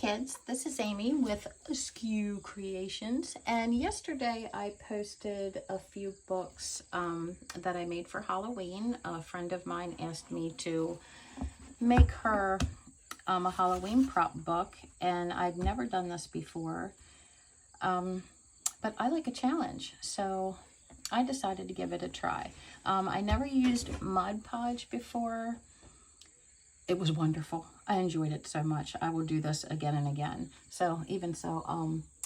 kids, this is Amy with Askew Creations, and yesterday I posted a few books that I made for Halloween. A friend of mine asked me to make her a Halloween prop book, and I'd never done this before, but I like a challenge, so I decided to give it a try. I never used Mod Podge before. It was wonderful. I enjoyed it so much. I will do this again and again. So even so,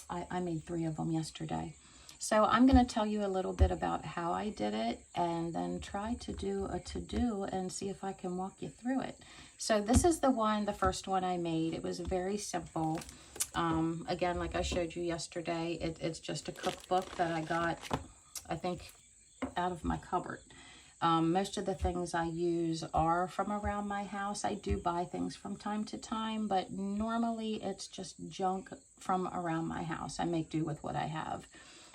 I made 3 of them yesterday. So I'm going to tell you a little bit about how I did it and then try to do a to-do and see if I can walk you through it. So this is the first one I made. It was very simple. Again, like I showed you yesterday, it's just a cookbook that I got, I think, out of my cupboard. Most of the things I use are from around my house. I do buy things from time to time, but normally it's just junk from around my house. I make do with what I have.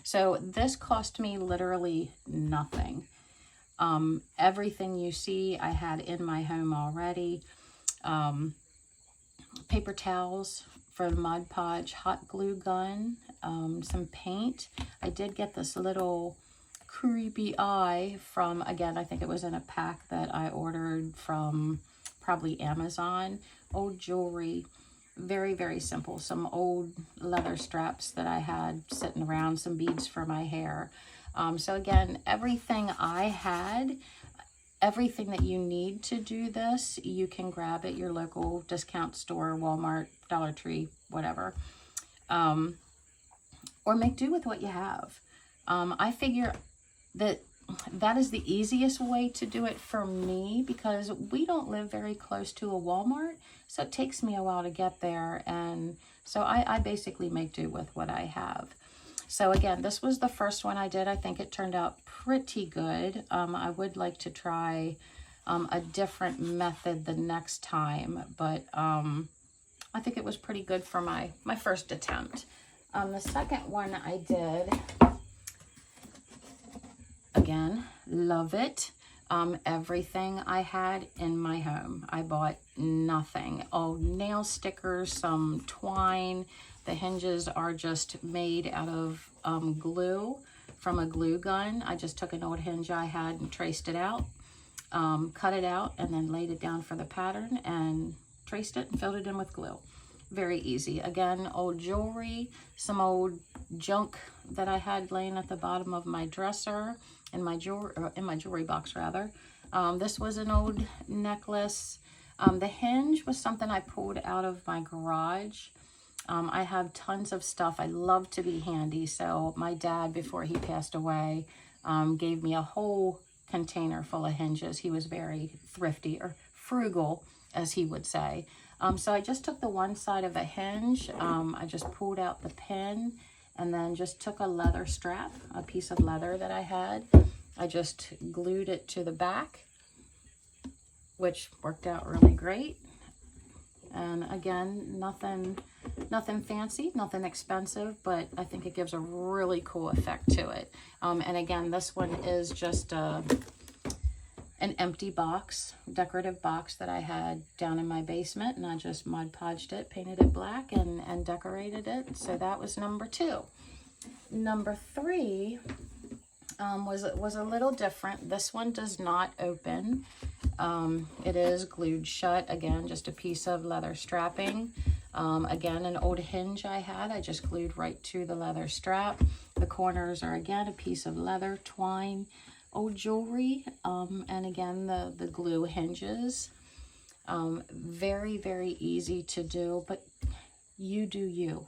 So this cost me literally nothing. Everything you see I had in my home already. Paper towels for Mod Podge, hot glue gun, some paint. I did get this little creepy eye from, again, I think it was in a pack that I ordered from probably Amazon. Old jewelry, very, very simple. Some old leather straps that I had sitting around, some beads for my hair. So again, everything I had, everything that you need to do this, you can grab at your local discount store, Walmart, Dollar Tree, whatever. Or make do with what you have. I figure that is the easiest way to do it for me because we don't live very close to a Walmart, so it takes me a while to get there, and so I basically make do with what I have. So again, this was the first one I did. I think it turned out pretty good. I would like to try a different method the next time, but I think it was pretty good for my first attempt. The second one I did, again, love it. Everything I had in my home. I bought nothing. Oh, nail stickers, some twine. The hinges are just made out of glue from a glue gun. I just took an old hinge I had and traced it out, cut it out, and then laid it down for the pattern and traced it and filled it in with glue. Very easy. Again, old jewelry, some old junk that I had laying at the bottom of my dresser, in my jewelry box rather. This was an old necklace. The hinge was something I pulled out of my garage. I have tons of stuff. I love to be handy. So my dad, before he passed away, gave me a whole container full of hinges. He was very thrifty, or frugal, as he would say. So I just took the one side of a hinge. I just pulled out the pin and then just took a leather strap, a piece of leather that I had. I just glued it to the back, which worked out really great. And again, nothing fancy, nothing expensive, but I think it gives a really cool effect to it. And again, this one is just an empty box, decorative box that I had down in my basement, and I just Mod Podged it, painted it black, and decorated it. So that was number 2. Number 3 was a little different. This one does not open. It is glued shut. Again, just a piece of leather strapping. Again, an old hinge I had, I just glued right to the leather strap. The corners are, again, a piece of leather, twine, old jewelry, and again, the glue hinges. Very, very easy to do, but you do you.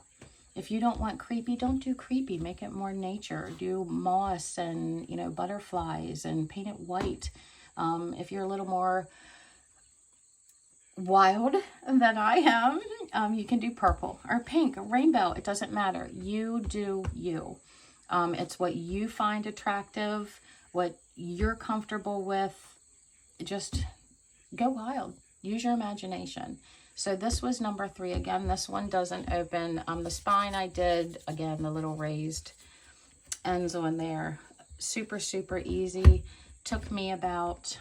If you don't want creepy, don't do creepy. Make it more nature. Do moss and, butterflies and paint it white. If you're a little more wild than I am, you can do purple or pink or rainbow. It doesn't matter. You do you. It's what you find attractive, what you're comfortable with. Just go wild. Use your imagination. So this was number 3. Again, this one doesn't open. The spine I did, again, the little raised ends on there. Super, super easy. Took me about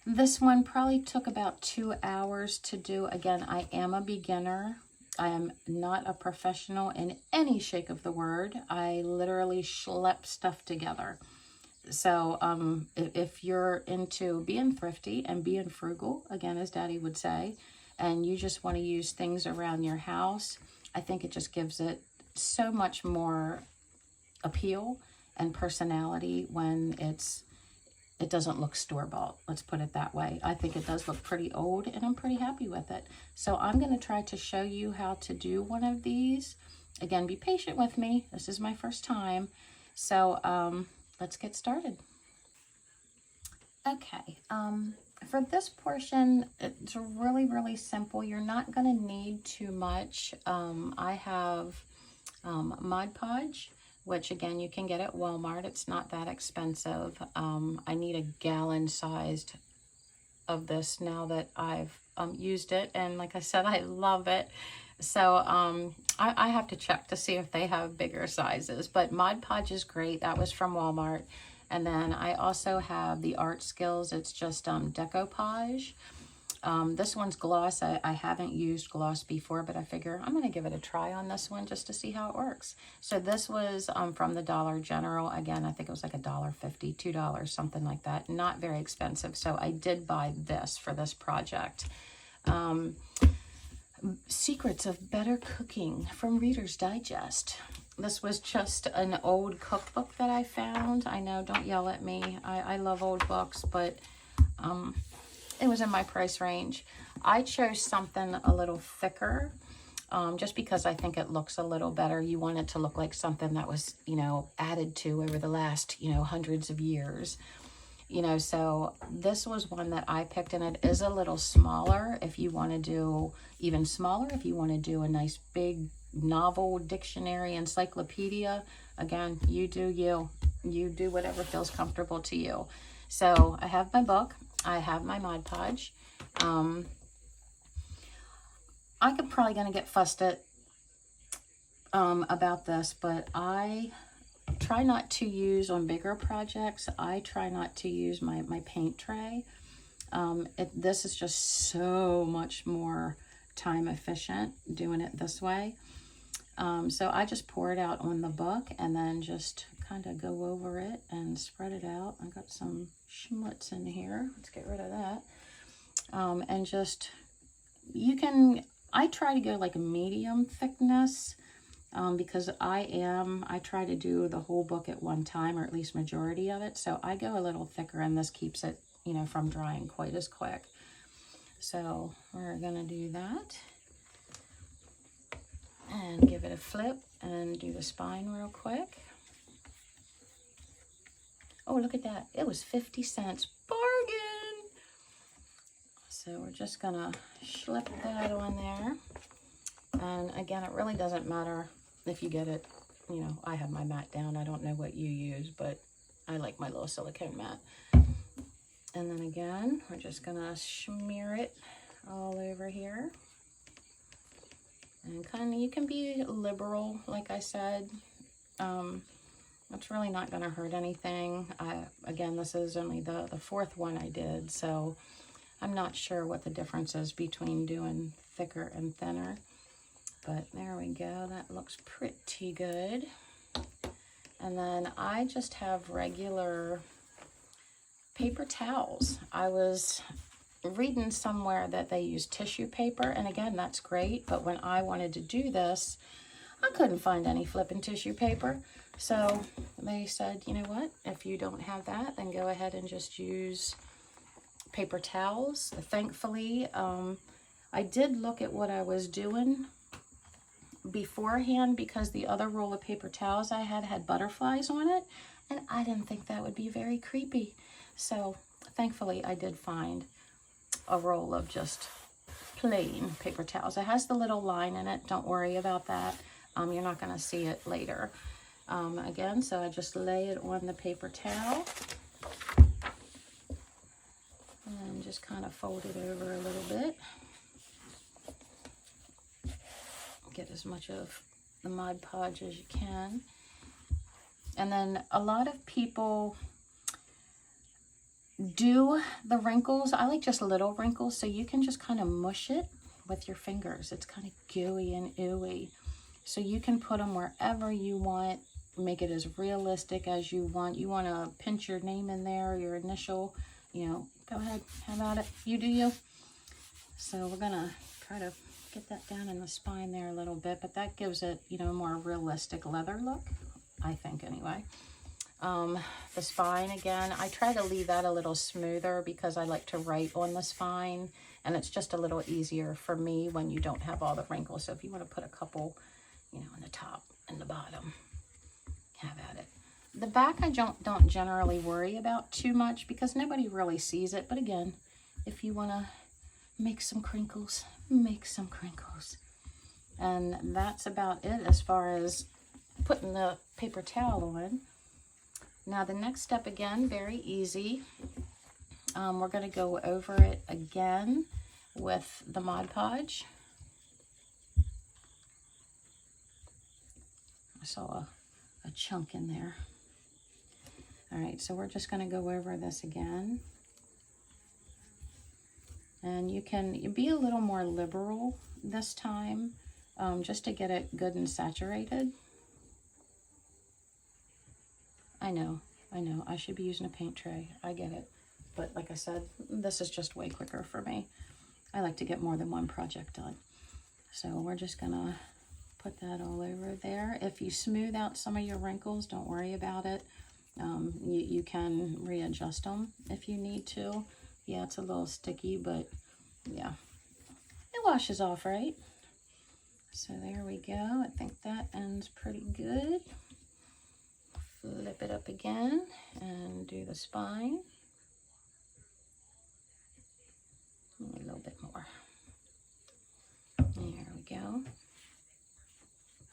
This one probably took about 2 hours to do. Again, I am a beginner. I am not a professional in any shape of the word. I literally schlep stuff together. So if you're into being thrifty and being frugal, again, as Daddy would say, and you just want to use things around your house, I think it just gives it so much more appeal and personality when it doesn't look store-bought. Let's put it that way. I think it does look pretty old, and I'm pretty happy with it. So I'm going to try to show you how to do one of these. Again, be patient with me. This is my first time. So let's get started. Okay, for this portion, it's really, really simple. You're not going to need too much. I have Mod Podge, which again, you can get at Walmart. It's not that expensive. I need a gallon sized of this now that I've used it. And like I said, I love it. So I have to check to see if they have bigger sizes, but Mod Podge is great. That was from Walmart. And then I also have the Art Skills. It's just Decoupage. This one's gloss. I haven't used gloss before, but I figure I'm going to give it a try on this one just to see how it works. So this was from the Dollar General. Again, I think it was like $1.50, $2, something like that. Not very expensive. So I did buy this for this project. Secrets of Better Cooking from Reader's Digest. This was just an old cookbook that I found. I know, don't yell at me. I love old books, but it was in my price range. I chose something a little thicker just because I think it looks a little better. You want it to look like something that was, you know, added to over the last, you know, hundreds of years. You know, so this was one that I picked, and it is a little smaller if you want to do even smaller, if you want to do a nice big novel dictionary encyclopedia. Again, you do you. You do whatever feels comfortable to you. So I have my book. I have my Mod Podge. I'm probably going to get fussed at about this, but I try not to use on bigger projects. I try not to use my paint tray. This is just so much more time efficient doing it this way. So I just pour it out on the book and then just kind of go over it and spread it out. I got some schmutz in here. Let's get rid of that. And just, I try to go like a medium thickness. Because I try to do the whole book at one time, or at least majority of it. So I go a little thicker, and this keeps it, you know, from drying quite as quick. So we're going to do that. And give it a flip and do the spine real quick. Oh, look at that. It was 50 cents. Bargain! So we're just going to slip that on there. And again, it really doesn't matter if you get it, you know, I have my mat down. I don't know what you use, but I like my little silicone mat. And then again, we're just gonna smear it all over here. And kind of, you can be liberal, like I said. It's really not gonna hurt anything. Again, this is only the fourth one I did, so I'm not sure what the difference is between doing thicker and thinner. But there we go, that looks pretty good. And then I just have regular paper towels. I was reading somewhere that they use tissue paper, and again, that's great, but when I wanted to do this, I couldn't find any flipping tissue paper. So they said, you know what, if you don't have that, then go ahead and just use paper towels. Thankfully, I did look at what I was doing beforehand, because the other roll of paper towels I had butterflies on it, and I didn't think that would be very creepy. So thankfully I did find a roll of just plain paper towels. It has the little line in it. Don't worry about that. You're not going to see it later. Again, so I just lay it on the paper towel and just kind of fold it over a little bit. Get as much of the Mod Podge as you can. And then a lot of people do the wrinkles. I like just little wrinkles, so you can just kind of mush it with your fingers. It's kind of gooey and ooey. So you can put them wherever you want, make it as realistic as you want. You want to pinch your name in there, your initial, you know, go ahead, have at it. You do you. So we're going to try to get that down in the spine there a little bit, but that gives it, you know, a more realistic leather look, I think anyway. The spine, again, I try to leave that a little smoother because I like to write on the spine, and it's just a little easier for me when you don't have all the wrinkles. So if you want to put a couple, you know, on the top and the bottom, have at it. The back I don't generally worry about too much because nobody really sees it. But again, if you want to make some crinkles, make some crinkles. And that's about it as far as putting the paper towel on. Now the next step, again, very easy. We're going to go over it again with the Mod Podge. I saw a chunk in there. All right, so we're just going to go over this again. And you can be a little more liberal this time, just to get it good and saturated. I know, I should be using a paint tray. I get it. But like I said, this is just way quicker for me. I like to get more than one project done. So we're just gonna put that all over there. If you smooth out some of your wrinkles, don't worry about it. You can readjust them if you need to. Yeah, it's a little sticky, but yeah, it washes off, right? So there we go. I think that ends pretty good. Flip it up again and do the spine. A little bit more. There we go.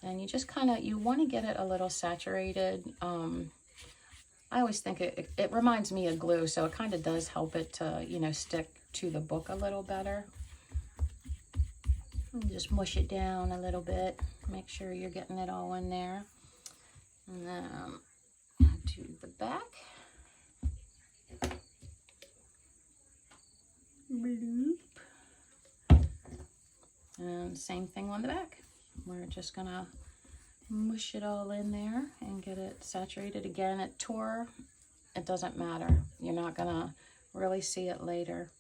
And you just kind of, you want to get it a little saturated. I always think it reminds me of glue, so it kind of does help it to, you know, stick to the book a little better. And just mush it down a little bit. Make sure you're getting it all in there. And then to the back. Bloop. And same thing on the back. We're just gonna mush it all in there and get it saturated. Again, it tore, it doesn't matter. You're not gonna really see it later.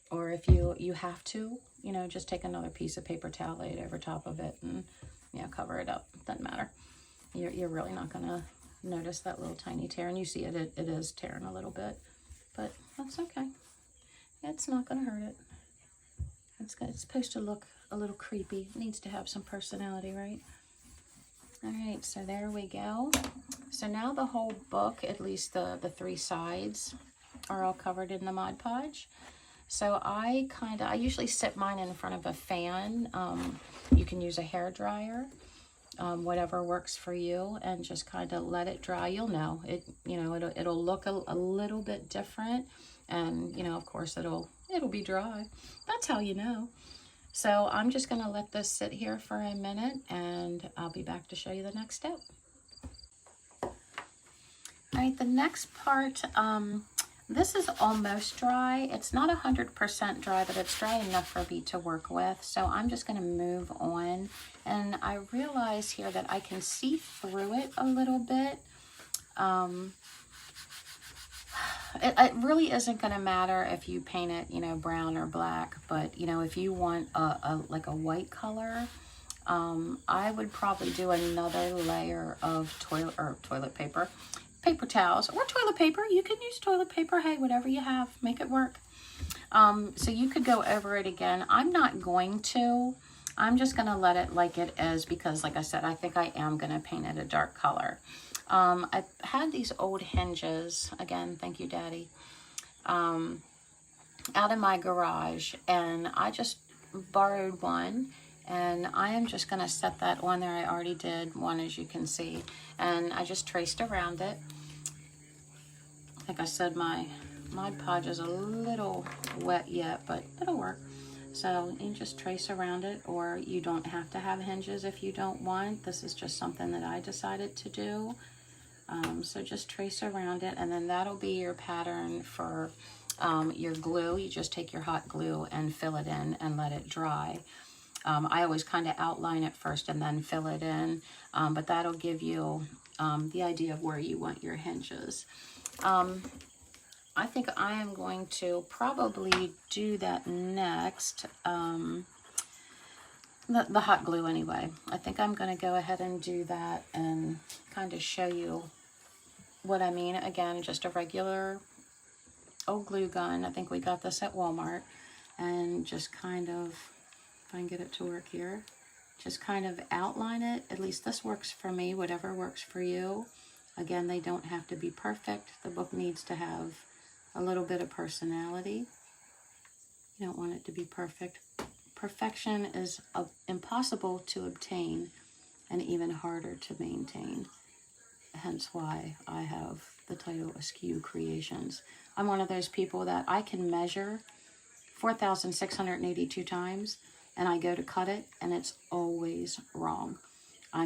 Or if you have to, you know, just take another piece of paper towel, lay it over top of it, and, you know, cover it up. Doesn't matter. You're really not gonna notice that little tiny tear, and you see it is tearing a little bit, but that's okay. It's not gonna hurt it. It's supposed to look a little creepy. It needs to have some personality, right? All right, so there we go. So now the whole book, at least the three sides, are all covered in the Mod Podge. So I usually sit mine in front of a fan. You can use a hair dryer, whatever works for you, and just kind of let it dry. You'll know it. You know, it'll look a little bit different, and you know, of course, it'll be dry. That's how you know. So I'm just going to let this sit here for a minute, and I'll be back to show you the next step. All right, the next part. This is almost dry. It's not 100% dry, but it's dry enough for me to work with. So I'm just going to move on. And I realize here that I can see through it a little bit. It really isn't going to matter if you paint it, you know, brown or black. But, you know, if you want like a white color, I would probably do another layer of toilet paper. Paper towels or toilet paper. You can use toilet paper. Hey, whatever you have, make it work. So you could go over it again. I'm not going to. I'm just going to let it like it is because, like I said, I think I am going to paint it a dark color. I had these old hinges, again, thank you, Daddy, out in my garage, and I just borrowed one. And I am just going to set that on there. I already did one, as you can see. And I just traced around it. Like I said, my Mod Podge is a little wet yet, but it'll work. So you just trace around it, or you don't have to have hinges if you don't want. This is just something that I decided to do. So just trace around it, and then that'll be your pattern for your glue. You just take your hot glue and fill it in and let it dry. I always kind of outline it first and then fill it in, but that'll give you the idea of where you want your hinges. I think I am going to probably do that next, the hot glue anyway. I think I'm going to go ahead and do that and kind of show you what I mean. Again, just a regular old glue gun. I think we got this at Walmart, and just kind of, if I can get it to work here, just kind of outline it. At least this works for me, whatever works for you. Again, they don't have to be perfect. The book needs to have a little bit of personality. You don't want it to be perfect. Perfection is impossible to obtain and even harder to maintain. Hence why I have the title Askew Creations. I'm one of those people that I can measure 4,682 times, and I go to cut it, and it's always wrong. I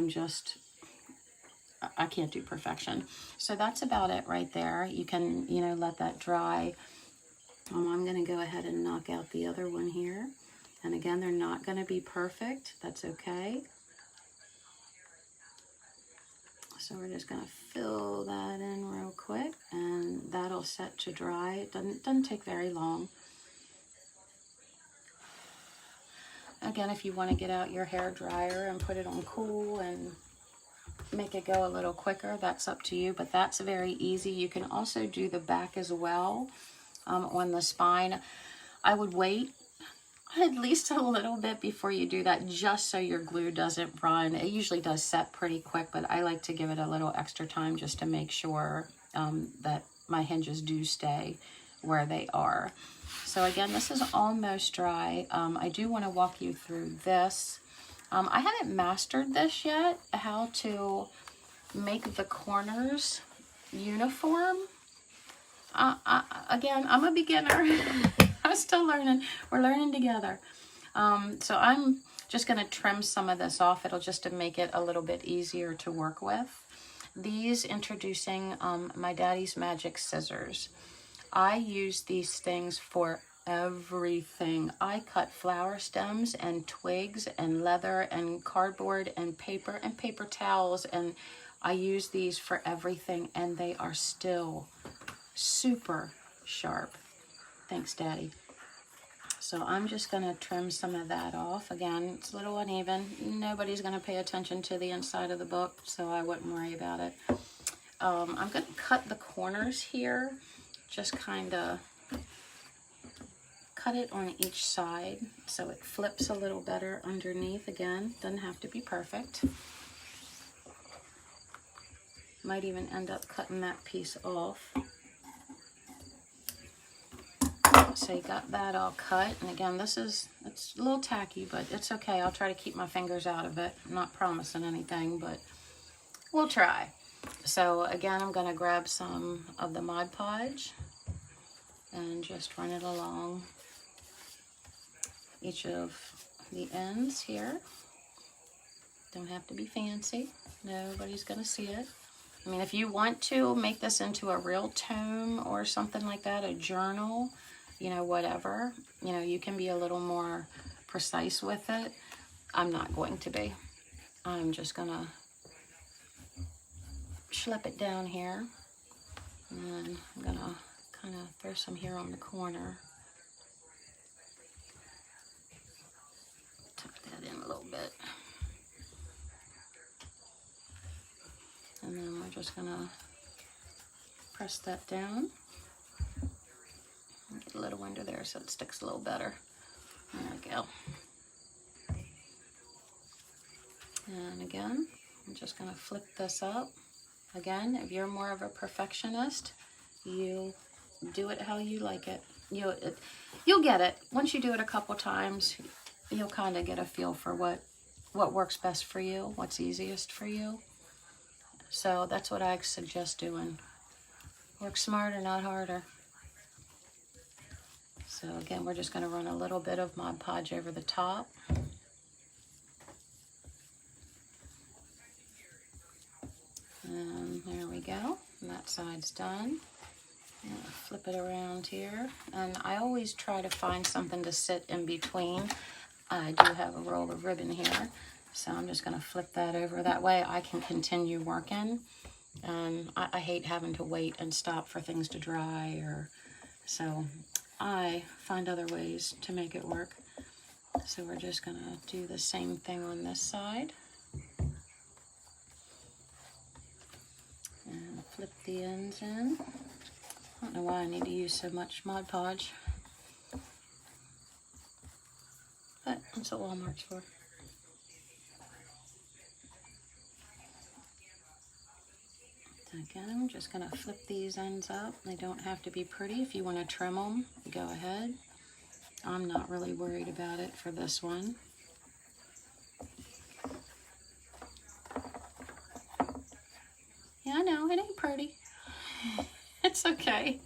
can't do perfection. So that's about it right there. You can, let that dry. I'm going to go ahead and knock out the other one here. And again, they're not going to be perfect. That's okay. So we're just going to fill that in real quick, and that'll set to dry. It doesn't take very long. Again, if you want to get out your hair dryer and put it on cool and make it go a little quicker, that's up to you, but that's very easy. You can also do the back as well on the spine. I would wait at least a little bit before you do that, just so your glue doesn't run. It usually does set pretty quick, but I like to give it a little extra time just to make sure that my hinges do stay where they are. So again, this is almost dry. I do want to walk you through this. I haven't mastered this yet, how to make the corners uniform. Again, I'm a beginner. I'm still learning. We're learning together. So I'm just going to trim some of this off. It'll just to make it a little bit easier to work with. These, introducing my Daddy's Magic Scissors. I use these things for everything. I cut flower stems and twigs and leather and cardboard and paper towels, and I use these for everything, and they are still super sharp. Thanks, Daddy. So I'm just going to trim some of that off. Again, it's a little uneven. Nobody's going to pay attention to the inside of the book, so I wouldn't worry about it. I'm going to cut the corners here. Just kind of cut it on each side so it flips a little better underneath. Again, doesn't have to be perfect. Might even end up cutting that piece off. So you got that all cut, and again, it's a little tacky, but it's okay. I'll try to keep my fingers out of it. I'm not promising anything, but we'll try. So again, I'm going to grab some of the Mod Podge and just run it along each of the ends here. Don't have to be fancy. Nobody's going to see it. I mean, if you want to make this into a real tome or something like that, a journal, whatever, you can be a little more precise with it. I'm not going to be. I'm just going to schlep it down here. And then I'm going to kind of throw some here on the corner. Tuck that in a little bit. And then we're just going to press that down. Get a little under there so it sticks a little better. There we go. And again, I'm just going to flip this up. Again, if you're more of a perfectionist, you do it how you like it. You'll get it. Once you do it a couple times, you'll kind of get a feel for what works best for you, what's easiest for you. So that's what I suggest doing. Work smarter, not harder. So again, we're just going to run a little bit of Mod Podge over the top. And there we go. And that side's done. Flip it around here. And I always try to find something to sit in between. I do have a roll of ribbon here, so I'm just going to flip that over. That way I can continue working. And I hate having to wait and stop for things to dry, or so I find other ways to make it work. So we're just going to do the same thing on this side. And flip the ends in. I don't know why I need to use so much Mod Podge, but that's what Walmart's for. Again, I'm just going to flip these ends up. They don't have to be pretty. If you want to trim them, go ahead. I'm not really worried about it for this one. Yeah, I know, it ain't pretty. It's okay.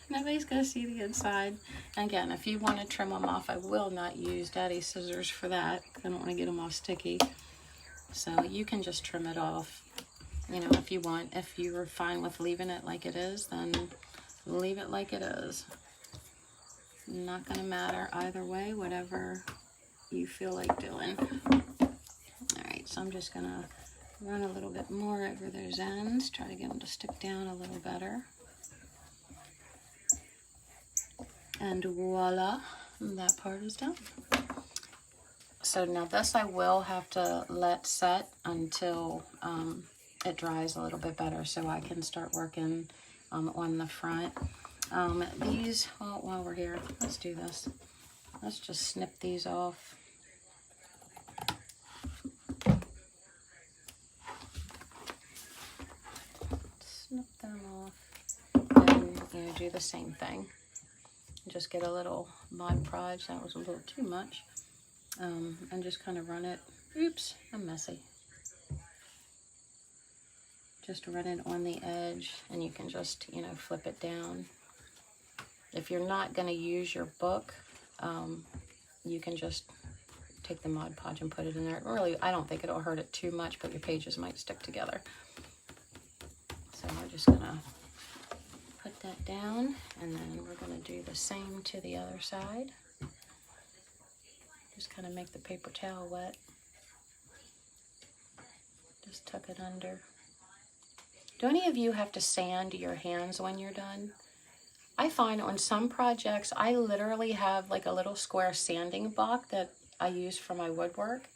Nobody's going to see the inside. And again, if you want to trim them off, I will not use Daddy's scissors for that. I don't want to get them all sticky. So you can just trim it off, you know, if you want. If you're fine with leaving it like it is, then leave it like it is. Not going to matter either way, whatever you feel like doing. All right, so I'm just going to run a little bit more over those ends, try to get them to stick down a little better. And voila, that part is done. So now this I will have to let set until it dries a little bit better, so I can start working on the front. These, well, while we're here, let's do this. Let's just snip these off. Snip them off, and you know, do the same thing. Just get a little Mod Podge. That was a little too much, and just kind of run it. Oops, I'm messy. Just run it on the edge, and you can just, you know, flip it down. If you're not going to use your book, you can just take the Mod Podge and put it in there. Really, I don't think it'll hurt it too much, but your pages might stick together. So we're just going to put that down, and then we're going to do the same to the other side. Just kind of make the paper towel wet. Just tuck it under. Do any of you have to sand your hands when you're done? I find on some projects, I literally have like a little square sanding block that I use for my woodwork,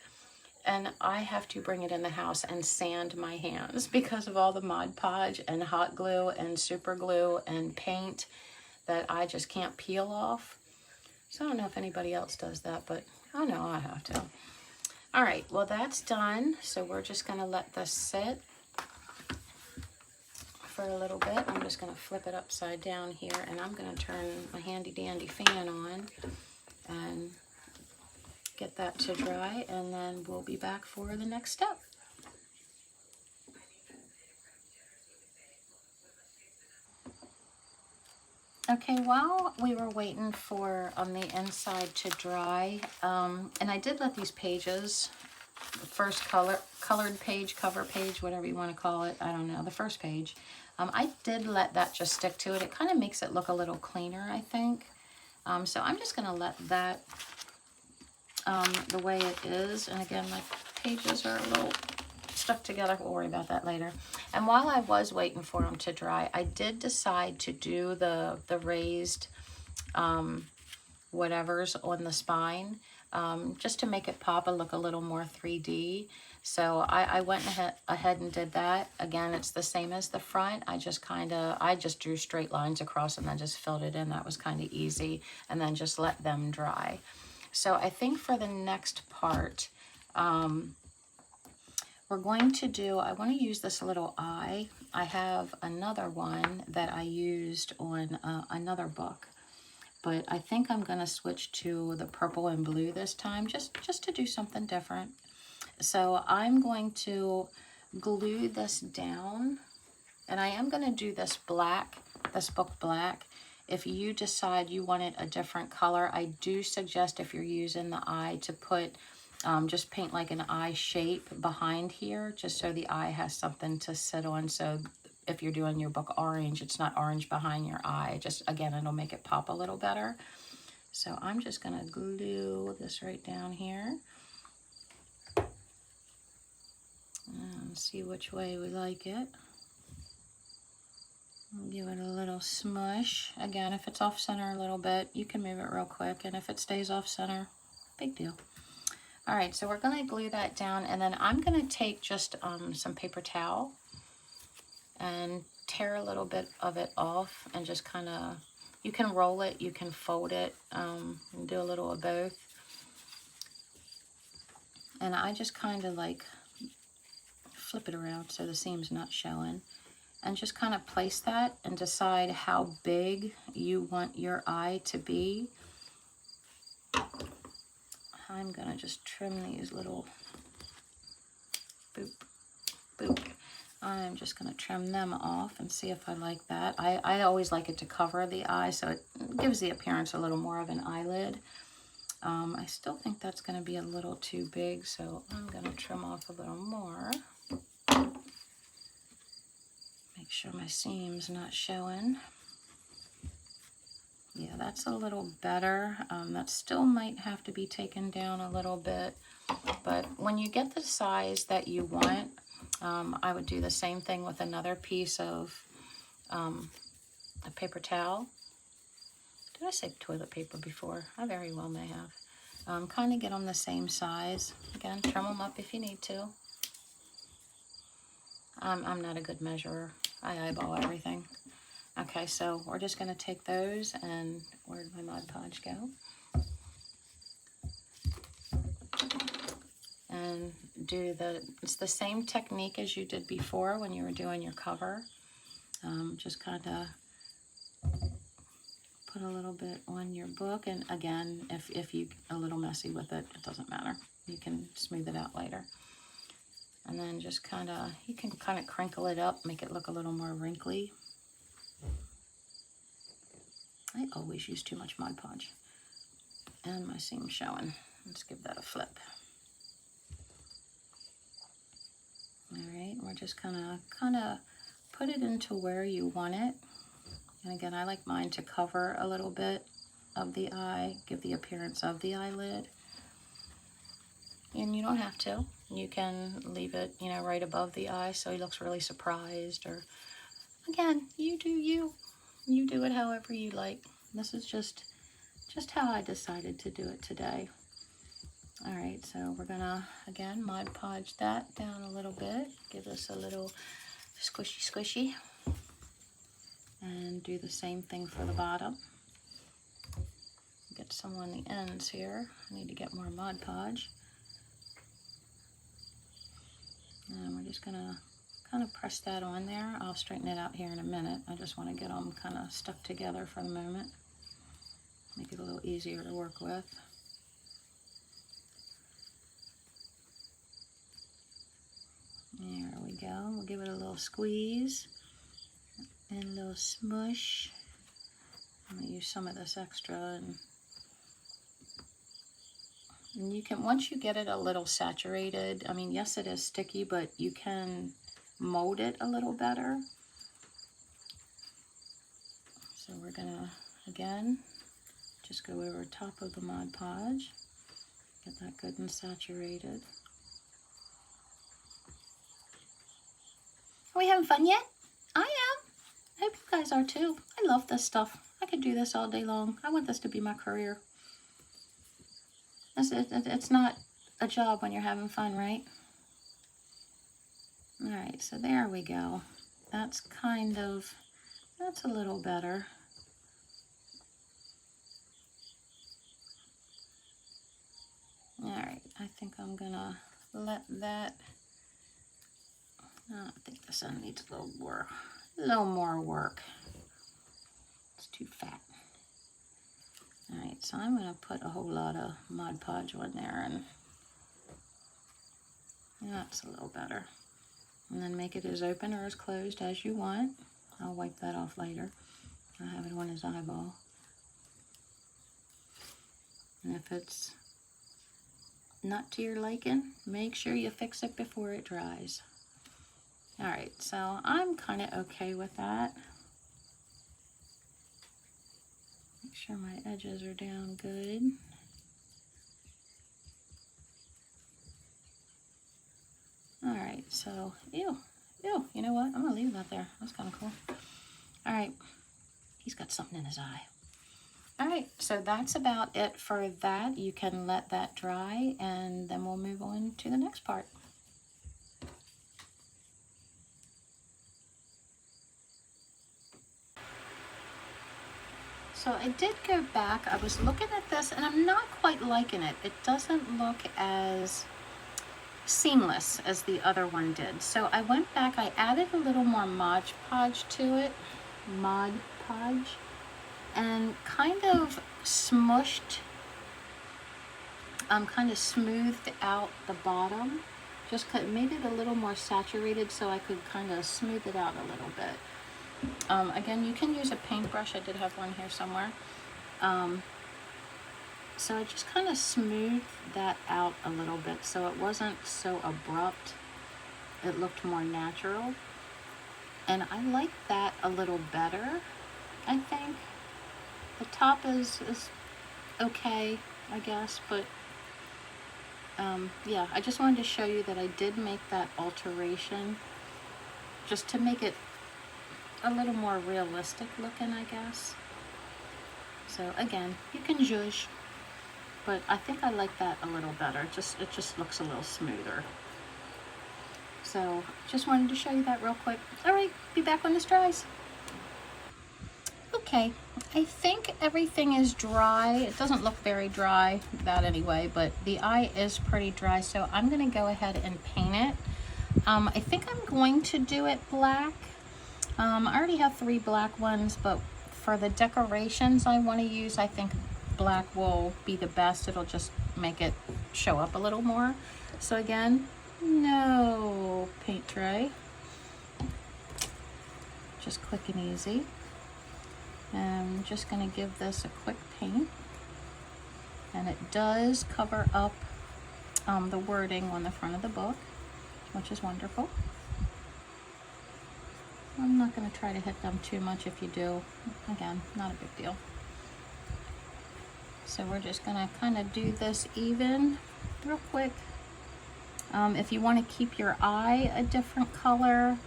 and I have to bring it in the house and sand my hands because of all the Mod Podge and hot glue and super glue and paint that I just can't peel off. So I don't know if anybody else does that, but I know I have to. All right, well that's done. So we're just gonna let this sit for a little bit. I'm just going to flip it upside down here, and I'm going to turn my handy dandy fan on and get that to dry, and then we'll be back for the next step. Okay, while we were waiting for the inside to dry, and I did let these pages, the first colored page, cover page, whatever you want to call it, I don't know, the first page, I did let that just stick to it. It kind of makes it look a little cleaner, I think. So I'm just going to let that the way it is. And again, my pages are a little stuck together. We'll worry about that later. And while I was waiting for them to dry, I did decide to do the raised whatevers on the spine, just to make it pop and look a little more 3D. So I went ahead and did that. Again, it's the same as the front. I just drew straight lines across and then just filled it in. That was kind of easy. And then just let them dry. So I think for the next part, we're going to do, I want to use this little eye. I have another one that I used on another book. But I think I'm going to switch to the purple and blue this time, just to do something different. So I'm going to glue this down, and I am going to do this black, this book black. If you decide you want it a different color, I do suggest if you're using the eye to put Just paint like an eye shape behind here, just so the eye has something to sit on. So if you're doing your book orange, it's not orange behind your eye. Just, again, it'll make it pop a little better. So I'm just going to glue this right down here. And see which way we like it. Give it a little smush. Again, if it's off center a little bit, you can move it real quick. And if it stays off center, big deal. All right, so we're going to glue that down. And then I'm going to take just some paper towel and tear a little bit of it off and just kind of, you can roll it, you can fold it, and do a little of both. And I just kind of like flip it around so the seam's not showing, and just kind of place that and decide how big you want your eye to be. I'm gonna just trim these little, boop, boop. I'm just gonna trim them off and see if I like that. I always like it to cover the eye, so it gives the appearance a little more of an eyelid. I still think that's gonna be a little too big, so I'm gonna trim off a little more. Make sure my seam's not showing. Yeah, that's a little better. That still might have to be taken down a little bit, but when you get the size that you want, I would do the same thing with another piece of a paper towel. Did I say toilet paper before? I very well may have. Kind of get them the same size. Again, trim them up if you need to. I'm not a good measurer. I eyeball everything. Okay, so we're just going to take those, and where did my Mod Podge go? And do it's the same technique as you did before when you were doing your cover. Just kind of put a little bit on your book, and again, if you a little messy with it, it doesn't matter. You can smooth it out later. And then just kind of, you can kind of crinkle it up, make it look a little more wrinkly. I always use too much Mod Podge. And my seam's showing. Let's give that a flip. All right, we're just gonna kind of put it into where you want it. And again, I like mine to cover a little bit of the eye, give the appearance of the eyelid. And you don't have to. You can leave it, you know, right above the eye so he looks really surprised. Or, again, you do you. You do it however you like. This is just how I decided to do it today. All right, so we're gonna, again, Mod Podge that down a little bit. Give us a little squishy, squishy. And do the same thing for the bottom. Get some on the ends here. I need to get more Mod Podge. And we're just gonna kind of press that on there. I'll straighten it out here in a minute. I just want to get them kind of stuck together for the moment. Make it a little easier to work with. There we go. We'll give it a little squeeze and a little smush. I'm going to use some of this extra, and you can, once you get it a little saturated, I mean, yes, it is sticky, but you can mold it a little better. So we're going to, again, just go over top of the Mod Podge, get that good and saturated. Are we having fun yet? I am. I hope you guys are too. I love this stuff. I could do this all day long. I want this to be my career. It's not a job when you're having fun, right? All right, so there we go. That's a little better. All right, I think I'm gonna let that, I think this one needs a little more work. It's too fat. All right, so I'm gonna put a whole lot of Mod Podge on there, and that's a little better. And then make it as open or as closed as you want. I'll wipe that off later. I have it on his eyeball. And if it's not to your liking, make sure you fix it before it dries. All right, so I'm kind of okay with that. Make sure my edges are down good. All right, so, ew, you know what? I'm gonna leave that there. That's kind of cool. All right, he's got something in his eye. All right, so that's about it for that. You can let that dry, and then we'll move on to the next part. So I did go back, I was looking at this, and I'm not quite liking it. It doesn't look as seamless as the other one did. So I went back, I added a little more Mod Podge to it, Mod Podge, and kind of smushed, kind of smoothed out the bottom, just made it a little more saturated so I could kind of smooth it out a little bit. Again, you can use a paintbrush. I did have one here somewhere. So I just kind of smoothed that out a little bit so it wasn't so abrupt. It looked more natural. And I like that a little better, I think. The top is okay, I guess, but yeah, I just wanted to show you that I did make that alteration just to make it a little more realistic looking, I guess. So again, you can judge, but I think I like that a little better. It just looks a little smoother. So just wanted to show you that real quick. All right, be back when this dries. Okay, I think everything is dry. It doesn't look very dry, that anyway, but the eye is pretty dry, so I'm gonna go ahead and paint it. I think I'm going to do it black. I already have 3 black ones, but for the decorations I want to use, I think black will be the best. It'll just make it show up a little more. So again, no paint tray. Just quick and easy. And I'm just going to give this a quick paint. And it does cover up the wording on the front of the book, which is wonderful. I'm not going to try to hit them too much. If you do, again, not a big deal. So we're just going to kind of do this even real quick. If you want to keep your eye a different color,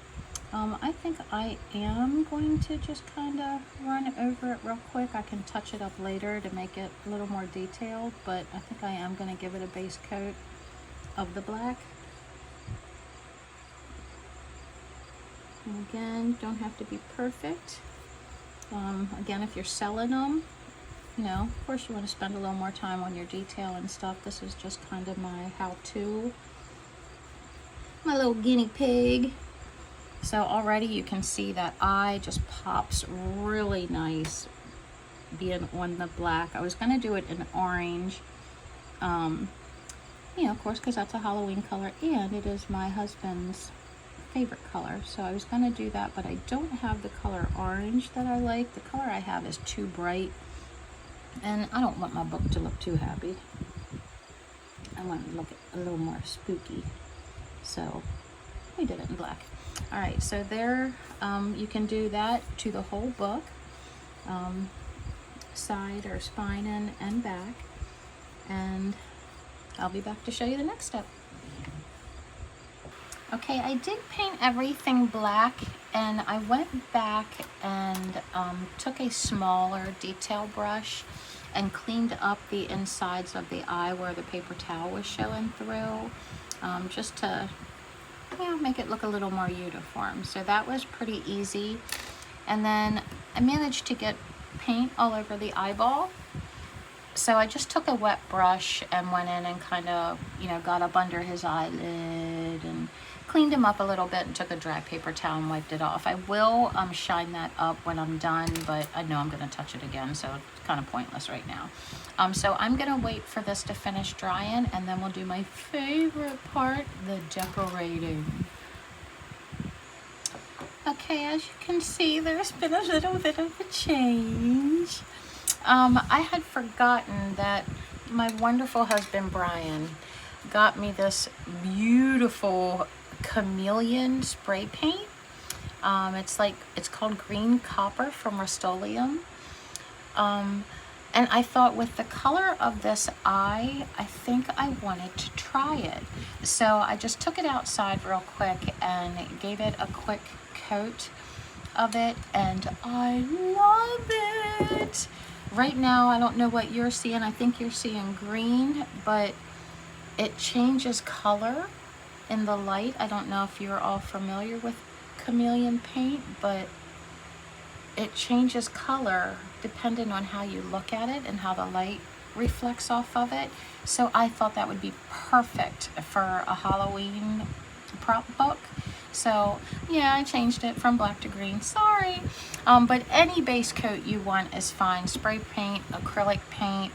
I think I am going to just kind of run over it real quick. I can touch it up later to make it a little more detailed, but I think I am going to give it a base coat of the black. And again, don't have to be perfect. Again, if you're selling them, you know, of course you want to spend a little more time on your detail and stuff. This is just kind of my how-to, my little guinea pig. So already you can see that eye just pops really nice being on the black. I was going to do it in orange, you know, of course, because that's a Halloween color, and it is my husband's favorite color. So I was going to do that, but I don't have the color orange that I like. The color I have is too bright, and I don't want my book to look too happy. I want it to look a little more spooky. So we did it in black. All right, so there, you can do that to the whole book, side or spine and back, and I'll be back to show you the next step. Okay, I did paint everything black, and I went back and took a smaller detail brush and cleaned up the insides of the eye where the paper towel was showing through, just to, you know, make it look a little more uniform. So that was pretty easy. And then I managed to get paint all over the eyeball. So I just took a wet brush and went in and kind of, you know, got up under his eyelid and cleaned him up a little bit and took a dry paper towel and wiped it off. I will shine that up when I'm done, but I know I'm going to touch it again, so it's kind of pointless right now. So I'm going to wait for this to finish drying, and then we'll do my favorite part, the decorating. Okay, as you can see, there's been a little bit of a change. I had forgotten that my wonderful husband, Brian, got me this beautiful chameleon spray paint. It's called Green Copper from Rust-Oleum. And I thought with the color of this eye, I think I wanted to try it. So I just took it outside real quick and gave it a quick coat of it, and I love it. Right now, I don't know what you're seeing. I think you're seeing green, but it changes color in the light. I don't know if you're all familiar with chameleon paint, but it changes color depending on how you look at it and how the light reflects off of it. So I thought that would be perfect for a Halloween prop book. So yeah, I changed it from black to green, sorry. But any base coat you want is fine. Spray paint, acrylic paint,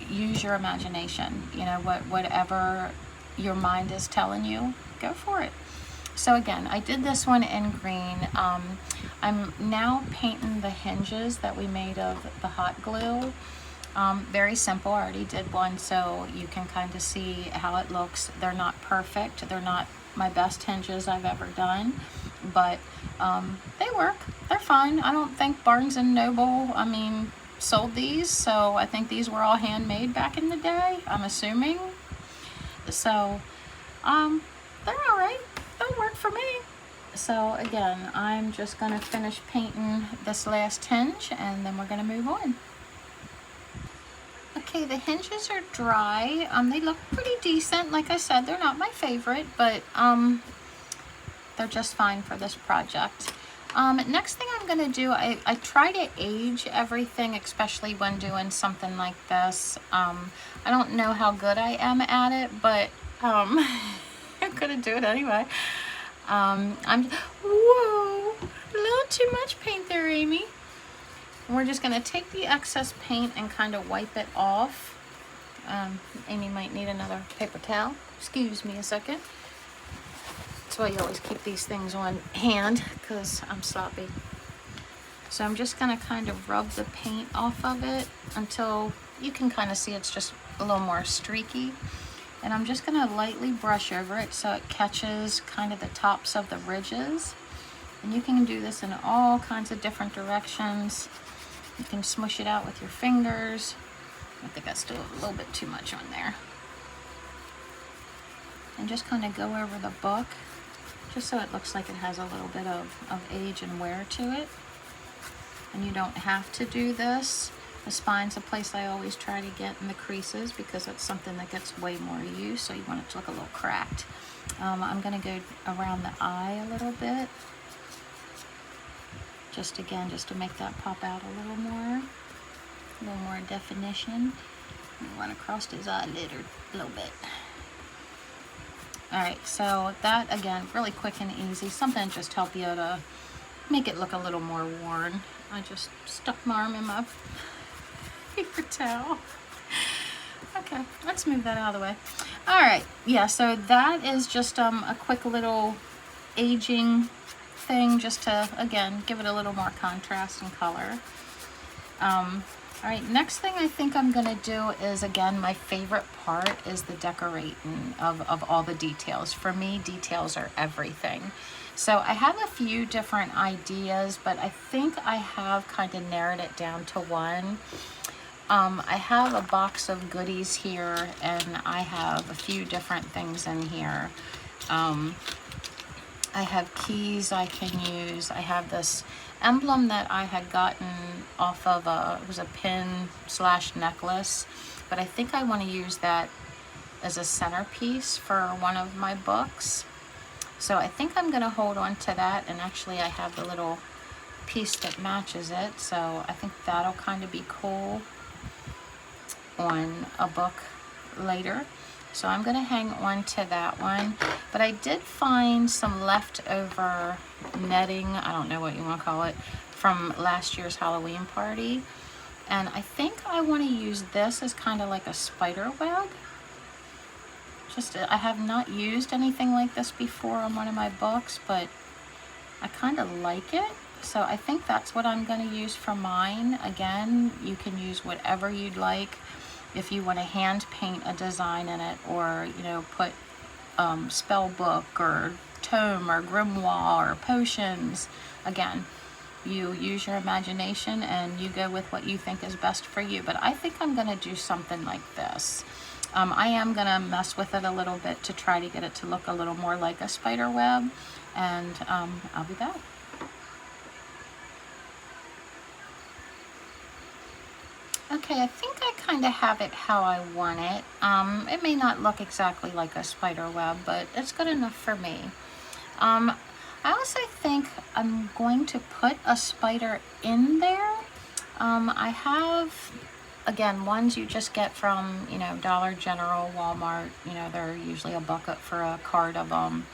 use your imagination. You know, whatever your mind is telling you, go for it. So again, I did this one in green. I'm now painting the hinges that we made of the hot glue. Very simple, I already did one, so you can kind of see how it looks. They're not perfect, they're not my best hinges I've ever done, but they work, they're fine. I don't think Barnes & Noble, sold these, so I think these were all handmade back in the day, I'm assuming. So, they're all right. They'll work for me. So again, I'm just gonna finish painting this last hinge and then we're gonna move on. Okay, the hinges are dry. They look pretty decent. Like I said, they're not my favorite, but they're just fine for this project. Next thing I'm gonna do, I try to age everything, especially when doing something like this. I don't know how good I am at it, but I'm gonna do it anyway. Whoa, a little too much paint there, Amy. And we're just gonna take the excess paint and kind of wipe it off. Amy might need another paper towel. Excuse me a second. That's why you always keep these things on hand, because I'm sloppy. So I'm just gonna kind of rub the paint off of it until you can kind of see it's just a little more streaky. And I'm just gonna lightly brush over it so it catches kind of the tops of the ridges. And you can do this in all kinds of different directions. You can smush it out with your fingers. I think I still have a little bit too much on there. And just kind of go over the book, just so it looks like it has a little bit of age and wear to it. And you don't have to do this. The spine's a place I always try to get in the creases because it's something that gets way more use, so you want it to look a little cracked. I'm going to go around the eye a little bit. Just to make that pop out a little more definition. You want to cross his eyelid a little bit. Alright, so that again, really quick and easy. Something to just help you to make it look a little more worn. I just stuck my arm in my paper towel. Okay, let's move that out of the way. Alright, yeah, so that is just a quick little aging thing, just to again give it a little more contrast and color. Alright, next thing I think I'm gonna do is, again, my favorite part is the decorating of all the details. For me, details are everything. So I have a few different ideas, but I think I have kind of narrowed it down to one. I have a box of goodies here, and I have a few different things in here. I have keys I can use. I have this emblem that I had gotten off of it was a pin / necklace, but I think I want to use that as a centerpiece for one of my books. So I think I'm going to hold on to that, and actually I have the little piece that matches it, so I think that'll kind of be cool on a book later. So I'm going to hang on to that one. But I did find some leftover netting, I don't know what you want to call it, from last year's Halloween party. And I think I want to use this as kind of like a spider web. I have not used anything like this before on one of my books, but I kind of like it. So I think that's what I'm going to use for mine. Again, you can use whatever you'd like. if you want to hand paint a design in it, or, you know, put spell book or tome or grimoire or potions. Again, you use your imagination and you go with what you think is best for you. But I think I'm going to do something like this. I am going to mess with it a little bit to try to get it to look a little more like a spider web, and I'll be back. Okay, I think I kind of have it how I want it. It may not look exactly like a spider web, but it's good enough for me. I also think I'm going to put a spider in there. I have, again, ones you just get from, you know, Dollar General, Walmart. You know, they're usually a bucket for a card of them.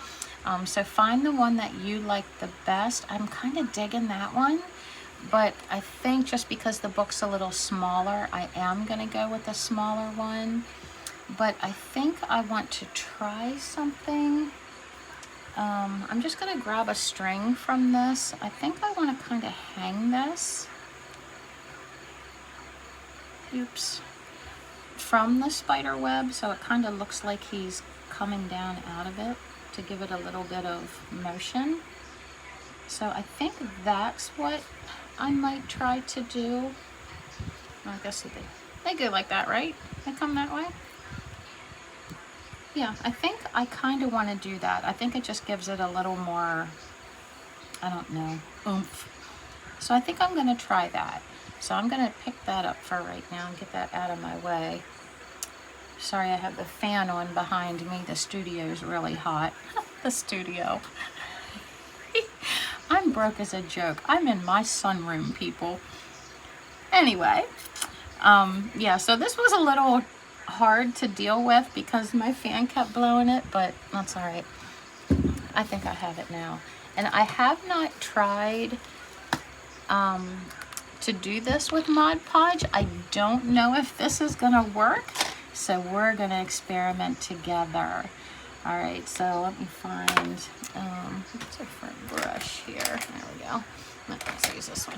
So find the one that you like the best. I'm kind of digging that one. But I think just because the book's a little smaller, I am going to go with a smaller one. But I think I want to try something. I'm just going to grab a string from this. I think I want to kind of hang this. Oops. From the spider web, so it kind of looks like he's coming down out of it to give it a little bit of motion. So I think that's what I might try to do. I guess they go like that, right? They come that way. Yeah, I think I kind of want to do that. I think it just gives it a little more, I don't know, oomph. So I think I'm going to try that. So I'm going to pick that up for right now and get that out of my way. Sorry, I have the fan on behind me. The studio's really hot. The studio. I'm broke as a joke. I'm in my sunroom, people. Anyway, yeah, so this was a little hard to deal with because my fan kept blowing it, but that's all right. I think I have it now. And I have not tried to do this with Mod Podge. I don't know if this is gonna work, so we're gonna experiment together. All right, so let me find a different brush here. There we go. Let's use this one.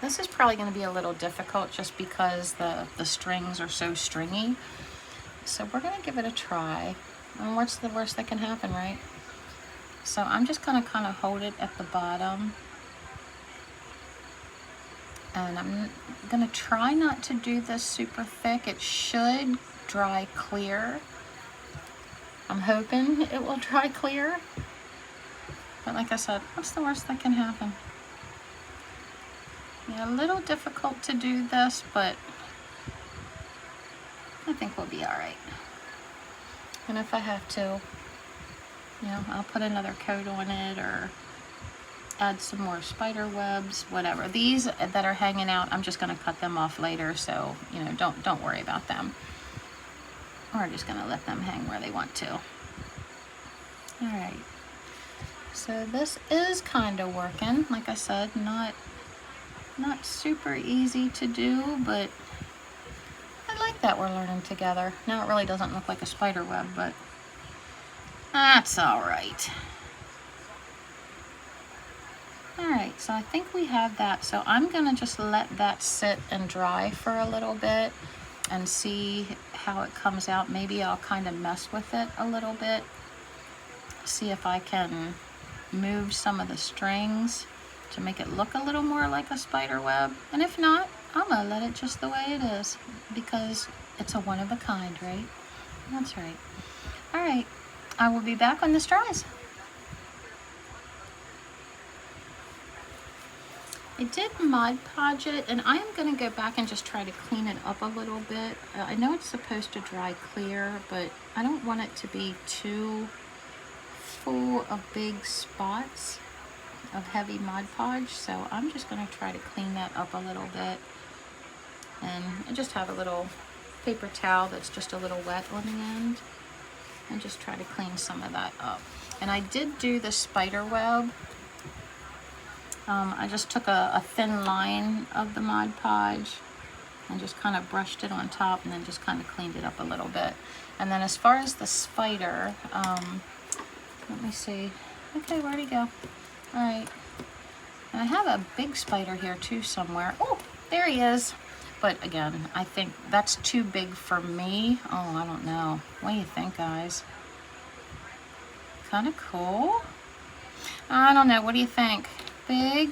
This is probably going to be a little difficult just because the strings are so stringy. So we're going to give it a try. And what's the worst that can happen, right? So I'm just going to kind of hold it at the bottom. And I'm going to try not to do this super thick. It should dry clear. I'm hoping it will dry clear. But like I said, what's the worst that can happen? Yeah, a little difficult to do this, but I think we'll be all right. And if I have to, you know, I'll put another coat on it or add some more spider webs, whatever. These that are hanging out, I'm just going to cut them off later, so, you know, don't worry about them. We're just going to let them hang where they want to. All right. So this is kind of working. Like I said, not super easy to do, but I like that we're learning together. Now it really doesn't look like a spider web, but that's all right. All right, so I think we have that. So I'm gonna just let that sit and dry for a little bit and see how it comes out. Maybe I'll kind of mess with it a little bit. See if I can move some of the strings to make it look a little more like a spider web. And if not, I'm gonna let it just the way it is because it's a one of a kind, right? That's right. All right, I will be back when this dries. I did Mod Podge it, and I am going to go back and just try to clean it up a little bit. I know it's supposed to dry clear, but I don't want it to be too full of big spots of heavy Mod Podge, so I'm just going to try to clean that up a little bit. And I just have a little paper towel that's just a little wet on the end, and just try to clean some of that up. And I did do the spider web. I just took a thin line of the Mod Podge and just kind of brushed it on top and then just kind of cleaned it up a little bit. And then as far as the spider, let me see. Okay, where'd he go? All right. And I have a big spider here too somewhere. Oh, there he is. But again, I think that's too big for me. Oh, I don't know. What do you think, guys? Kind of cool. I don't know. What do you think? Big,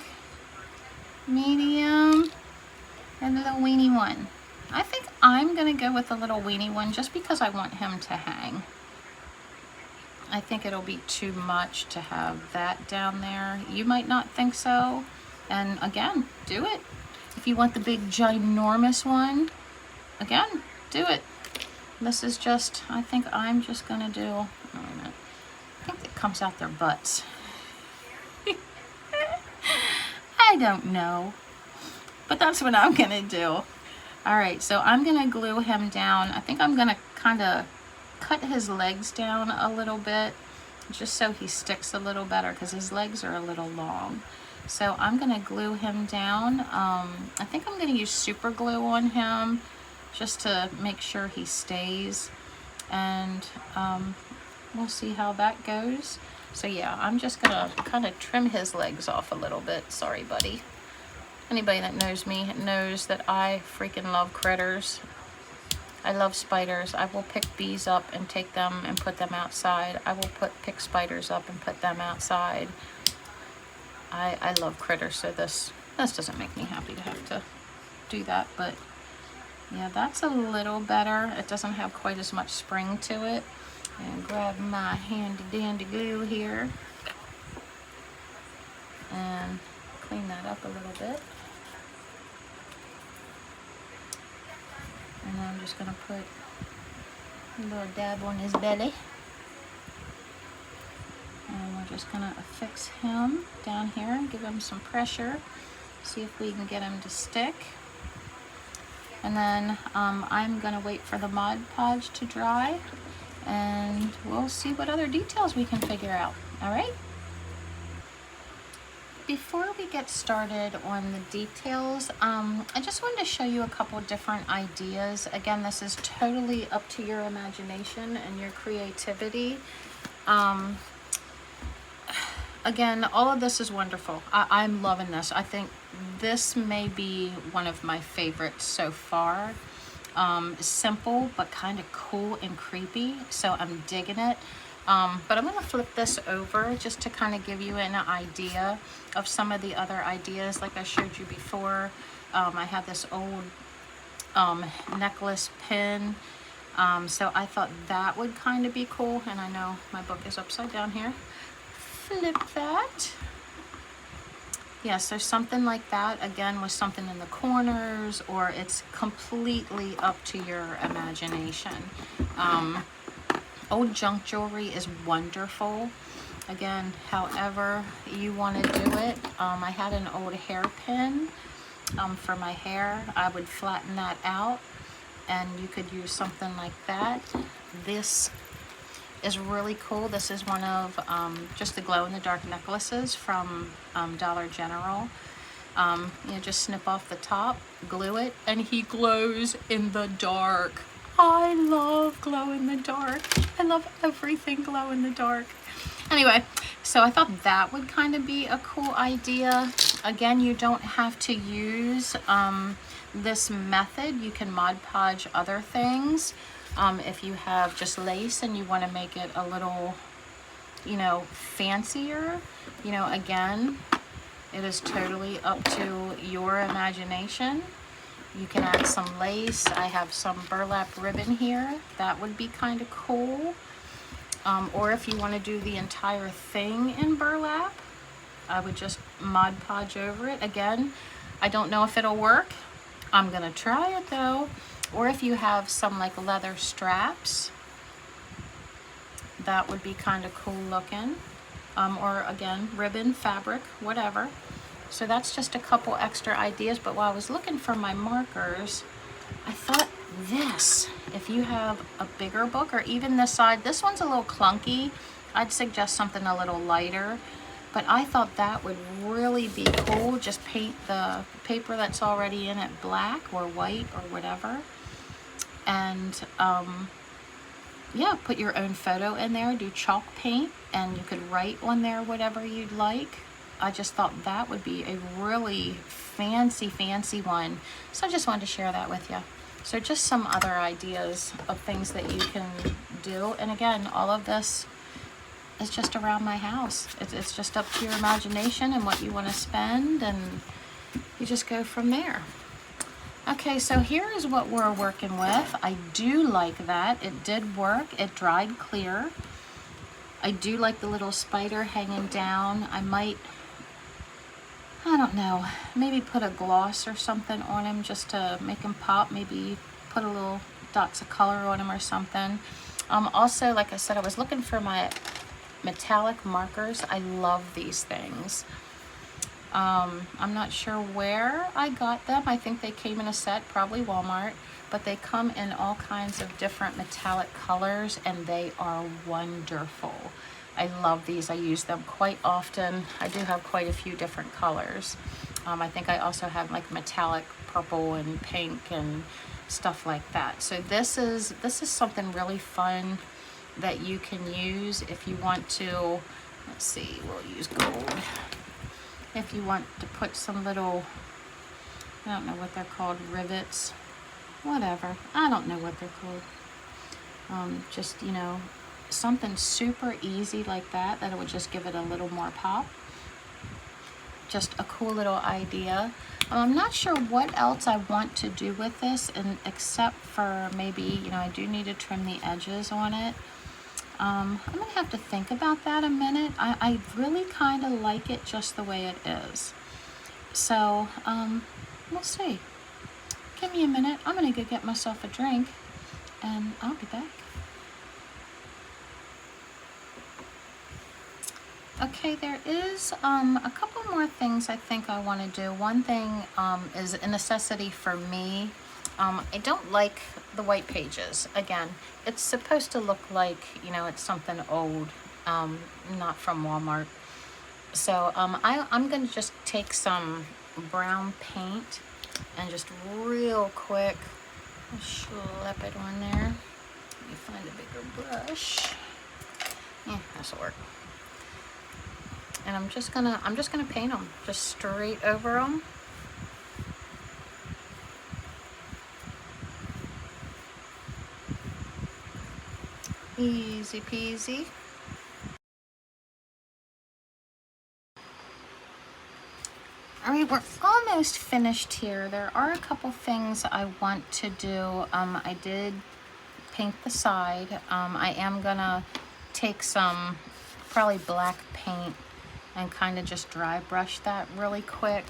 medium, and a little weenie one. I think I'm going to go with a little weenie one just because I want him to hang. I think it'll be too much to have that down there. You might not think so. And again, do it. If you want the big ginormous one, again, do it. This is just, I think I'm just going to do, oh, wait a minute. I think it comes out their butts. I don't know. But that's what I'm going to do. All right, so I'm going to glue him down. I think I'm going to kind of cut his legs down a little bit just so he sticks a little better because his legs are a little long. So I'm going to glue him down. I think I'm going to use super glue on him just to make sure he stays. And we'll see how that goes. So yeah, I'm just going to kind of trim his legs off a little bit. Sorry, buddy. Anybody that knows me knows that I freaking love critters. I love spiders. I will pick bees up and take them and put them outside. I will pick spiders up and put them outside. I love critters, so this doesn't make me happy to have to do that, but yeah, that's a little better. It doesn't have quite as much spring to it. And grab my handy dandy glue here and clean that up a little bit. And then I'm just going to put a little dab on his belly. And we're just going to affix him down here and give him some pressure. See if we can get him to stick. And then I'm going to wait for the Mod Podge to dry. And we'll see what other details we can figure out. All right? Before we get started on the details, I just wanted to show you a couple different ideas. Again, this is totally up to your imagination and your creativity. Again, all of this is wonderful. I'm loving this. I think this may be one of my favorites so far. Simple, but kind of cool and creepy, so I'm digging it. But I'm going to flip this over just to kind of give you an idea of some of the other ideas. Like I showed you before, I have this old necklace pin. So I thought that would kind of be cool. And I know my book is upside down here. Flip that. Yeah, so something like that, again, with something in the corners, or it's completely up to your imagination. Old junk jewelry is wonderful. Again, however you want to do it. I had an old hairpin for my hair. I would flatten that out, and you could use something like that. This is really cool. This is one of just the glow-in-the-dark necklaces from Dollar General. You know, just snip off the top, glue it, and he glows in the dark. I love glow in the dark. I love everything glow in the dark. Anyway, so I thought that would kind of be a cool idea. Again, you don't have to use this method. You can Mod Podge other things. If you have just lace and you want to make it a little, you know, fancier, you know, again, it is totally up to your imagination. You can add some lace. I have some burlap ribbon here. That would be kind of cool. Or if you want to do the entire thing in burlap, I would just Mod Podge over it. Again, I don't know if it'll work. I'm going to try it though. Or if you have some like leather straps, that would be kind of cool looking. Or again, ribbon, fabric, whatever. So that's just a couple extra ideas. But while I was looking for my markers, I thought this, if you have a bigger book, or even this side, this one's a little clunky. I'd suggest something a little lighter. But I thought that would really be cool. Just paint the paper that's already in it black or white or whatever. And yeah, put your own photo in there, do chalk paint, and you could write on there whatever you'd like. I just thought that would be a really fancy one. So I just wanted to share that with you. So just some other ideas of things that you can do. And again, all of this is just around my house. It's just up to your imagination and what you want to spend, and you just go from there. Okay, so here is what we're working with. I do like that. It did work. It dried clear. I do like the little spider hanging down. I don't know, maybe put a gloss or something on him just to make him pop. Maybe put a little dots of color on him or something. Also, like I said, I was looking for my metallic markers. I love these things. I'm not sure where I got them. I think they came in a set, probably Walmart, but they come in all kinds of different metallic colors, and they are wonderful. I love these. I use them quite often. I do have quite a few different colors. I think I also have like metallic purple and pink and stuff like that. So this is something really fun that you can use if you want to. Let's see, we'll use gold. If you want to put some little, I don't know what they're called, rivets, whatever. I don't know what they're called. Just, you know, something super easy like that it would just give it a little more pop. Just a cool little idea. I'm not sure what else I want to do with this, and except for maybe, you know, I do need to trim the edges on it. I'm gonna have to think about that a minute. I really kind of like it just the way it is. So we'll see. Give me a minute. I'm gonna go get myself a drink, and I'll be back. Okay, there is a couple more things I think I want to do. One thing is a necessity for me. I don't like the white pages. Again, it's supposed to look like, you know, it's something old, not from Walmart. So I'm going to just take some brown paint and just real quick slap it on there. Let me find a bigger brush. Yeah, this'll work. And I'm just gonna paint them just straight over them. Easy peasy. All right, we're almost finished here. There are a couple things I want to do. I did paint the side. I am gonna take some probably black paint and kind of just dry brush that really quick.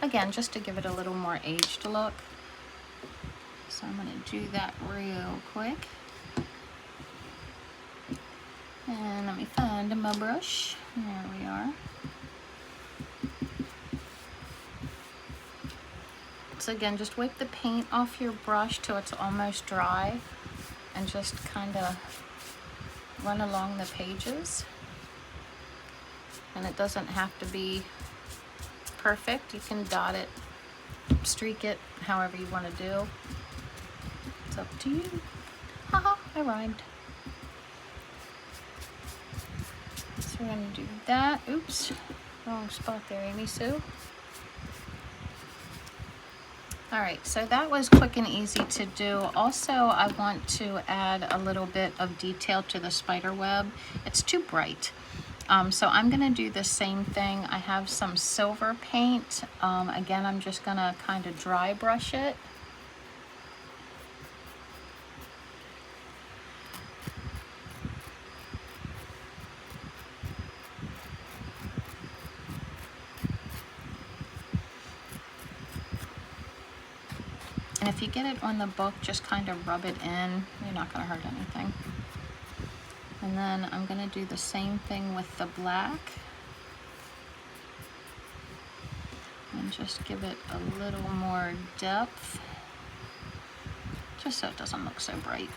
Again, just to give it a little more aged look. So I'm gonna do that real quick. And let me find my brush. There we are. So again, just wipe the paint off your brush till it's almost dry, and just kind of run along the pages. And it doesn't have to be perfect. You can dot it, streak it, however you want to do. It's up to you. Haha, I rhymed. So we're going to do that. Oops, wrong spot there, Amy Sue. Alright, so that was quick and easy to do. Also, I want to add a little bit of detail to the spider web. It's too bright. So I'm going to do the same thing. I have some silver paint. Again, I'm just going to kind of dry brush it. And if you get it on the book, just kind of rub it in. You're not going to hurt anything. And then I'm going to do the same thing with the black. And just give it a little more depth. Just so it doesn't look so bright.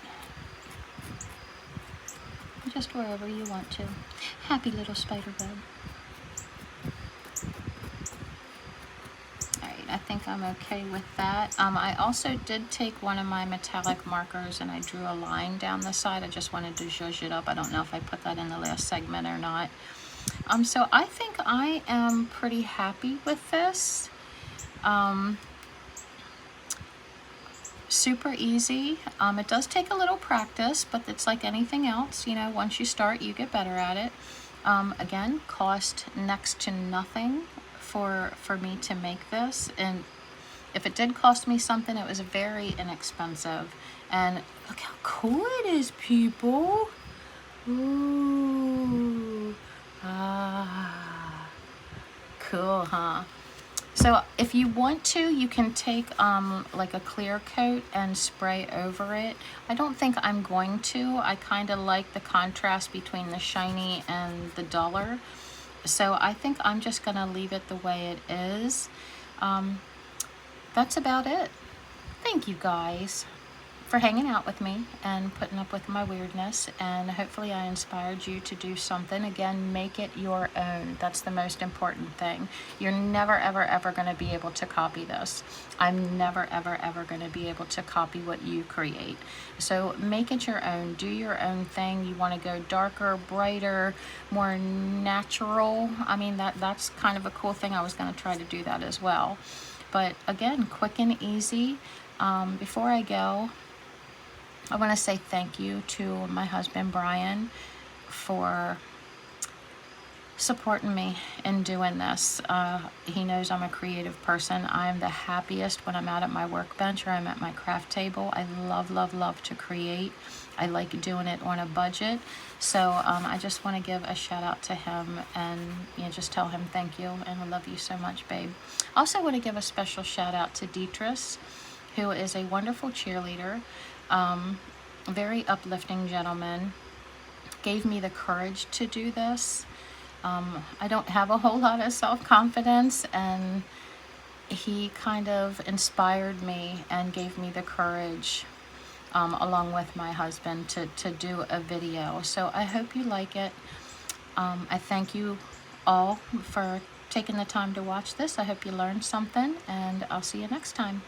Just wherever you want to. Happy little spider web. I think I'm okay with that. I also did take one of my metallic markers and I drew a line down the side. I just wanted to zhuzh it up. I don't know if I put that in the last segment or not. So I think I am pretty happy with this. Super easy. It does take a little practice, but it's like anything else. You know, once you start, you get better at it. Again, cost next to nothing for me to make this, and if it did cost me something, it was very inexpensive. And look how cool it is, people. Ooh. Ah. Cool, huh? So if you want to, you can take like a clear coat and spray over it. I don't think I'm going to. I kind of like the contrast between the shiny and the duller. So I think I'm just gonna leave it the way it is. That's about it. Thank you guys for hanging out with me and putting up with my weirdness, and hopefully I inspired you to do something. Again, make it your own. That's the most important thing. You're never ever ever going to be able to copy this. I'm never ever ever going to be able to copy what you create. So make it your own. Do your own thing. You want to go darker, brighter, more natural. I mean, that's kind of a cool thing. I was going to try to do that as well. But again, quick and easy. Before I go, I want to say thank you to my husband, Brian, for supporting me in doing this. He knows I'm a creative person. I'm the happiest when I'm out at my workbench or I'm at my craft table. I love, love, love to create. I like doing it on a budget. So I just want to give a shout out to him and just tell him thank you and I love you so much, babe. Also want to give a special shout out to Dietrich, who is a wonderful cheerleader. Very uplifting gentleman, gave me the courage to do this. I don't have a whole lot of self-confidence, and he kind of inspired me and gave me the courage, along with my husband, to do a video. So I hope you like it. I thank you all for taking the time to watch this. I hope you learned something, and I'll see you next time.